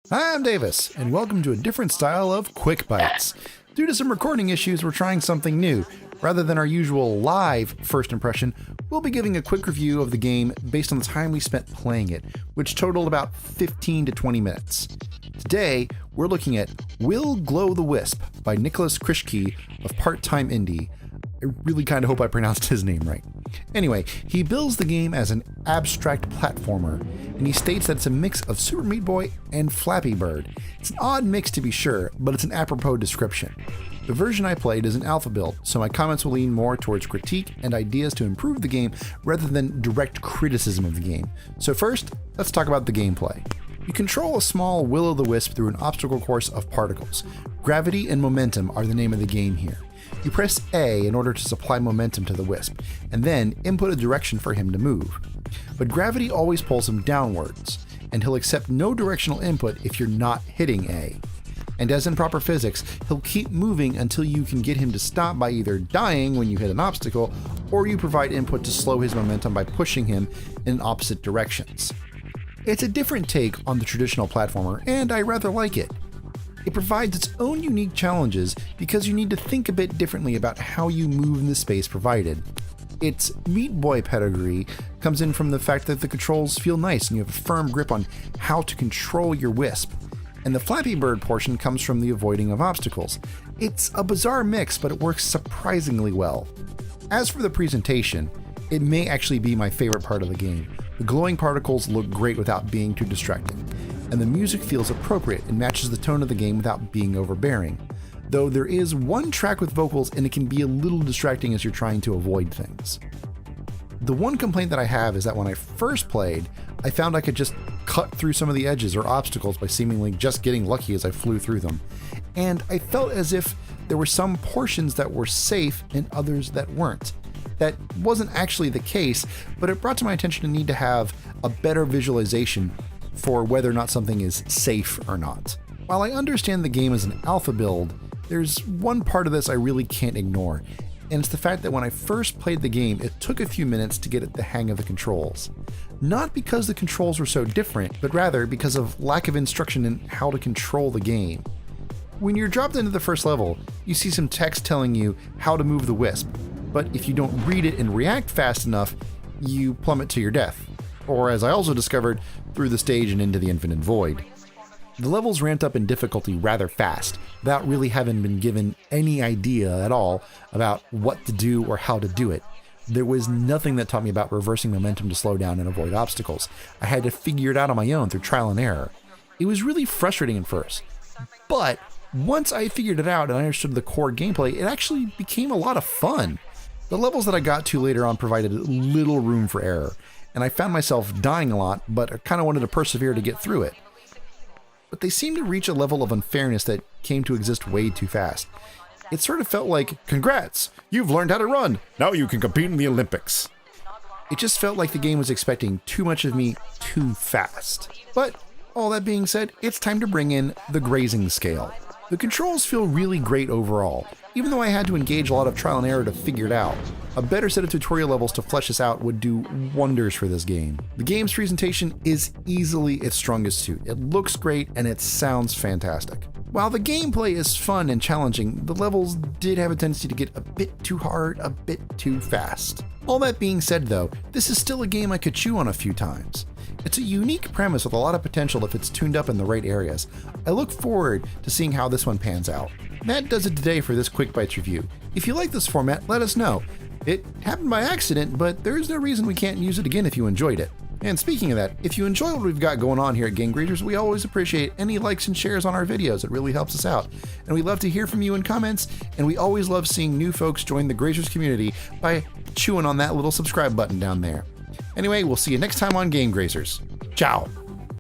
Hi, I'm Davis, and welcome to a different style of Quick Bytes. Due to some recording issues, we're trying something new. Rather than our usual live first impression, we'll be giving a quick review of the game based on the time we spent playing it, which totaled about 15 to 20 minutes. Today, we're looking at Will Glow the Wisp by Nikolas Crisci of PartTimeIndie. I really kind of hope I pronounced his name right. Anyway, he bills the game as an abstract platformer, and he states that it's a mix of Super Meat Boy and Flappy Bird. It's an odd mix to be sure, but it's an apropos description. The version I played is an alpha build, so my comments will lean more towards critique and ideas to improve the game rather than direct criticism of the game. So first, let's talk about the gameplay. You control a small will-o'-the-wisp through an obstacle course of particles. Gravity and momentum are the name of the game here. You press A in order to supply momentum to the wisp, and then input a direction for him to move. But gravity always pulls him downwards, and he'll accept no directional input if you're not hitting A. And as in proper physics, he'll keep moving until you can get him to stop by either dying when you hit an obstacle, or you provide input to slow his momentum by pushing him in opposite directions. It's a different take on the traditional platformer, and I rather like it. It provides its own unique challenges because you need to think a bit differently about how you move in the space provided. Its Meat Boy pedigree comes in from the fact that the controls feel nice and you have a firm grip on how to control your wisp. And the Flappy Bird portion comes from the avoiding of obstacles. It's a bizarre mix, but it works surprisingly well. As for the presentation, it may actually be my favorite part of the game. The glowing particles look great without being too distracting, and the music feels appropriate and matches the tone of the game without being overbearing. Though there is one track with vocals and it can be a little distracting as you're trying to avoid things. The one complaint that I have is that when I first played, I found I could just cut through some of the edges or obstacles by seemingly just getting lucky as I flew through them. And I felt as if there were some portions that were safe and others that weren't. That wasn't actually the case, but it brought to my attention the need to have a better visualization for whether or not something is safe or not. While I understand the game is an alpha build, there's one part of this I really can't ignore, and it's the fact that when I first played the game, it took a few minutes to get the hang of the controls. Not because the controls were so different, but rather because of lack of instruction in how to control the game. When you're dropped into the first level, you see some text telling you how to move the wisp, but if you don't read it and react fast enough, you plummet to your death. Or as I also discovered, through the stage and into the infinite void. The levels ramped up in difficulty rather fast, without really having been given any idea at all about what to do or how to do it. There was nothing that taught me about reversing momentum to slow down and avoid obstacles. I had to figure it out on my own through trial and error. It was really frustrating at first, but once I figured it out and I understood the core gameplay, it actually became a lot of fun. The levels that I got to later on provided little room for error, and I found myself dying a lot, but I kind of wanted to persevere to get through it. But they seemed to reach a level of unfairness that came to exist way too fast. It sort of felt like, congrats, you've learned how to run, now you can compete in the Olympics. It just felt like the game was expecting too much of me too fast. But all that being said, it's time to bring in the grazing scale. The controls feel really great overall, even though I had to engage a lot of trial and error to figure it out. A better set of tutorial levels to flesh this out would do wonders for this game. The game's presentation is easily its strongest suit. It looks great and it sounds fantastic. While the gameplay is fun and challenging, the levels did have a tendency to get a bit too hard, a bit too fast. All that being said though, this is still a game I could chew on a few times. It's a unique premise with a lot of potential if it's tuned up in the right areas. I look forward to seeing how this one pans out. That does it today for this Quick Bytes review. If you like this format, let us know. It happened by accident, but there is no reason we can't use it again if you enjoyed it. And speaking of that, if you enjoy what we've got going on here at Game Grazers, we always appreciate any likes and shares on our videos. It really helps us out. And we love to hear from you in comments, and we always love seeing new folks join the Grazers community by chewing on that little subscribe button down there. Anyway, we'll see you next time on Game Grazers. Ciao!